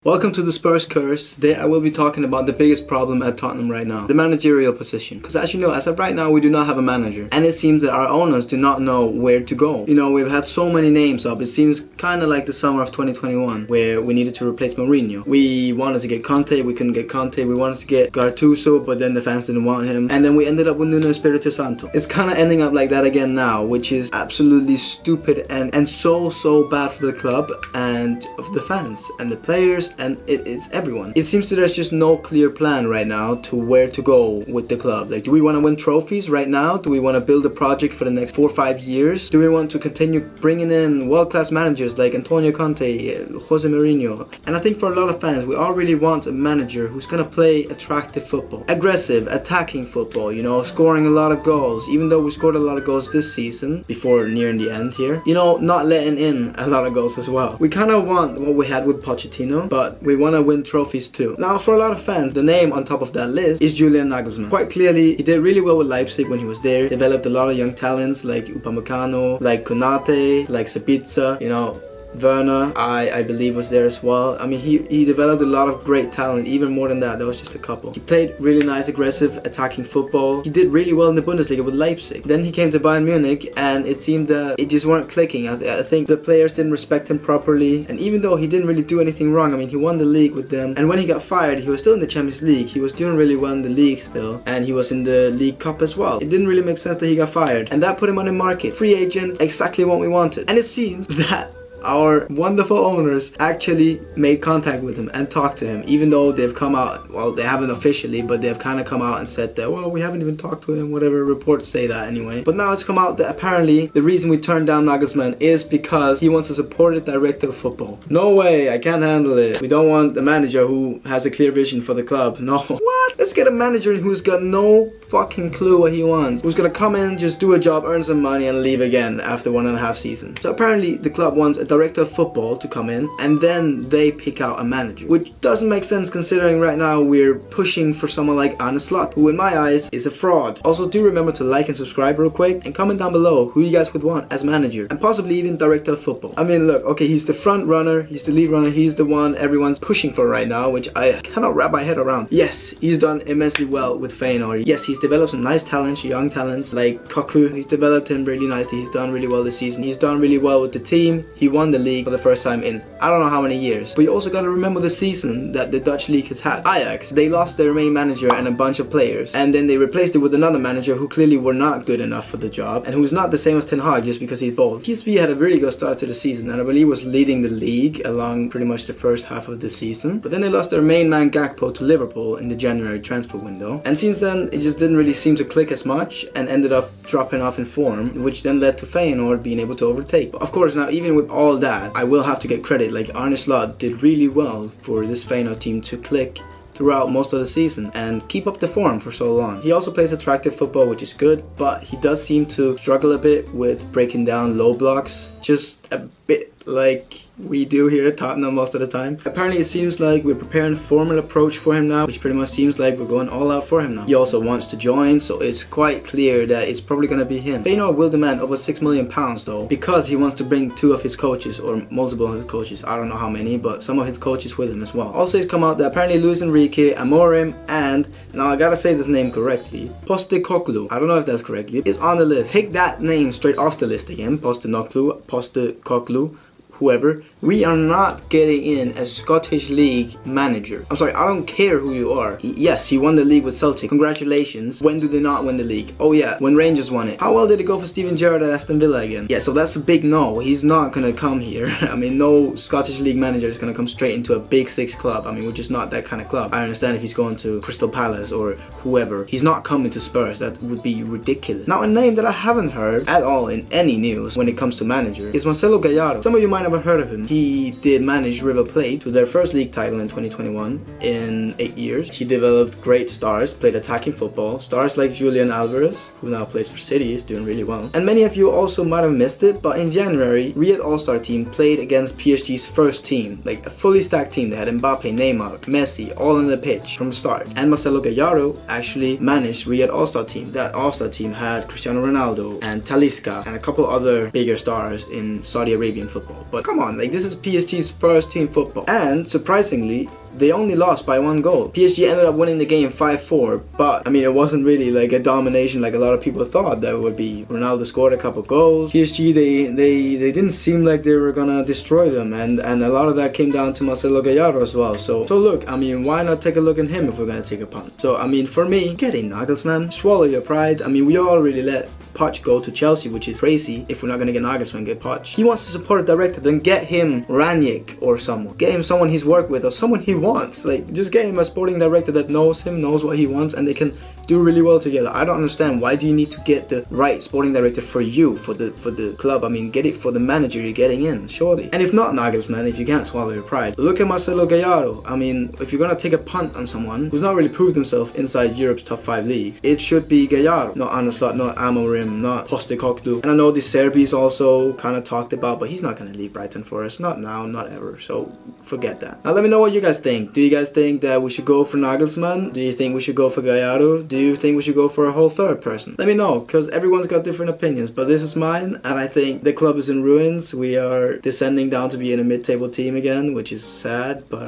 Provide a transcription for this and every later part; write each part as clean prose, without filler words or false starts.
Welcome to the Spurs Curse. Today I will be talking about the biggest problem at Tottenham right now, the managerial position. Because as you know, as of right now, we do not have a manager. And it seems that our owners do not know where to go. You know, we've had so many names up. It seems kind of like the summer of 2021, where we needed to replace Mourinho. We wanted to get Conte, we couldn't get Conte. We wanted to get Gattuso, but then the fans didn't want him. And then we ended up with Nuno Espirito Santo. It's kind of ending up like that again now, which is absolutely stupid and so bad for the club and of the fans and the players, and it's everyone. It seems that there's just no clear plan right now to where to go with the club. Like, do we want to win trophies right now? Do we want to build a project for the next 4 or 5 years? Do we want to continue bringing in world-class managers like Antonio Conte, Jose Mourinho? And I think for a lot of fans, we all really want a manager who's gonna play attractive football, aggressive, attacking football, you know, scoring a lot of goals. Even though we scored a lot of goals this season, before nearing the end here, you know, not letting in a lot of goals as well. We kind of want what we had with Pochettino, but we want to win trophies too. Now, for a lot of fans, the name on top of that list is Julian Nagelsmann. Quite clearly, he did really well with Leipzig when he was there. Developed a lot of young talents like Upamecano, like Konate, like Sabitzer, you know, Werner, I believe was there as well. I mean, he developed a lot of great talent, even more than that. There was just a couple. He played really nice, aggressive, attacking football. He did really well in the Bundesliga with Leipzig. Then he came to Bayern Munich, and it seemed that it just weren't clicking. I think the players didn't respect him properly, and even though he didn't really do anything wrong, I mean, he won the league with them, and when he got fired, he was still in the Champions League. He was doing really well in the league still, and he was in the League Cup as well. It didn't really make sense that he got fired, and that put him on the market. Free agent, exactly what we wanted. And it seems that our wonderful owners actually made contact with him and talked to him, even though they've come out, well, they haven't officially, but they've kind of come out and said that, well, we haven't even talked to him, whatever reports say that anyway. But now it's come out that apparently the reason we turned down Nagelsmann is because he wants a supportive director of football. No way, I can't handle it. We don't want the manager who has a clear vision for the club. No. What? Let's get a manager who's got no fucking clue what he wants, who's gonna come in, just do a job, earn some money, and leave again after 1.5 seasons. So apparently the club wants a director of football to come in, and then they pick out a manager, which doesn't make sense considering right now we're pushing for someone like Arne Slot, who in my eyes is a fraud. Also, do remember to like and subscribe real quick, and comment down below who you guys would want as manager, and possibly even director of football. I mean, look, okay, he's the front runner, he's the lead runner, he's the one everyone's pushing for right now, which I cannot wrap my head around. Yes, he's done immensely well with Feyenoord. Yes, he's developed some nice talents, young talents like Cocu. He's developed him really nicely. He's done really well this season. He's done really well with the team. He won the league for the first time in I don't know how many years. But you also got to remember the season that the Dutch league has had. Ajax, they lost their main manager and a bunch of players, and then they replaced it with another manager who clearly were not good enough for the job, and who's not the same as Ten Hag just because he's bold. PSV had a really good start to the season, and I believe was leading the league along pretty much the first half of the season. But then they lost their main man Gakpo to Liverpool in the January transfer window, and since then it just didn't really seem to click as much, and ended up dropping off in form, which then led to Feyenoord being able to overtake. But of course, now even with all that, I will have to get credit. Like, Arne Slot did really well for this Feyenoord team to click throughout most of the season and keep up the form for so long. He also plays attractive football, which is good, but he does seem to struggle a bit with breaking down low blocks, just a bit like we do here at Tottenham most of the time. Apparently it seems like we're preparing a formal approach for him now, which pretty much seems like we're going all out for him now. He also wants to join, so it's quite clear that it's probably going to be him. Feyenoord will demand over £6 million though, because he wants to bring 2 of his coaches, or multiple of his coaches, I don't know how many, but some of his coaches with him as well. Also, it's come out that apparently Luis Enrique, Amorim, and, now I gotta say this name correctly, Postecoglou, I don't know if that's correctly, is on the list. Take that name straight off the list again, Postecoglou, whoever. We are not getting in a Scottish League manager. I'm sorry, I don't care who you are. Yes, he won the league with Celtic. Congratulations. When do they not win the league? Oh yeah, when Rangers won it. How well did it go for Steven Gerrard at Aston Villa again? Yeah, so that's a big no. He's not gonna come here. I mean, no Scottish League manager is gonna come straight into a big 6 club. I mean, we're just not that kind of club. I understand if he's going to Crystal Palace or whoever. He's not coming to Spurs. That would be ridiculous. Now, a name that I haven't heard at all in any news when it comes to manager is Marcelo Gallardo. Some of you might have heard of him. He did manage River Plate to their first league title in 2021 in 8 years. He developed great stars, played attacking football. Stars like Julian Alvarez, who now plays for City, is doing really well. And many of you also might have missed it, but in January, Riyadh All-Star team played against PSG's first team, like a fully stacked team. They had Mbappe, Neymar, Messi, all on the pitch from the start. And Marcelo Gallardo actually managed Riyadh All-Star team. That All-Star team had Cristiano Ronaldo and Talisca and a couple other bigger stars in Saudi Arabian football. But but come on, like, this is PSG's first team football. And surprisingly, they only lost by 1 goal. PSG ended up winning the game 5-4, but I mean, it wasn't really like a domination like a lot of people thought that would be. Ronaldo scored a couple goals. PSG, they didn't seem like they were gonna destroy them, and a lot of that came down to Marcelo Gallardo as well. So look, I mean, why not take a look at him if we're gonna take a punt? So I mean, for me, get in, Nagelsmann, swallow your pride. I mean, we already let Poch go to Chelsea, which is crazy. If we're not gonna get Nagelsmann, get Poch. He wants to support a director, then get him Ranić or someone. Get him someone he's worked with or someone he wants. Like, just get him a sporting director that knows him, knows what he wants, and they can do really well together. I don't understand, why do you need to get the right sporting director for you, for the club? I mean, get it for the manager you're getting in, surely. And if not Nagelsmann, if you can't swallow your pride, look at Marcelo Gallardo. I mean, if you're gonna take a punt on someone who's not really proved himself inside Europe's top 5 leagues, it should be Gallardo, not Anaslat, not Amorim, not Postecoglou. And I know the Serbi's also kind of talked about, but he's not gonna leave Brighton for us, not now, not ever. So forget that. Now let me know what you guys think. Do you guys think that we should go for Nagelsmann? Do you think we should go for Gallardo? Do you think we should go for a whole third person? Let me know, because everyone's got different opinions, but this is mine, and I think the club is in ruins. We are descending down to being a mid-table team again, which is sad, but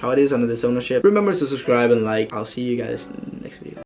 how it is under this ownership. Remember to subscribe and like. I'll see you guys in the next video.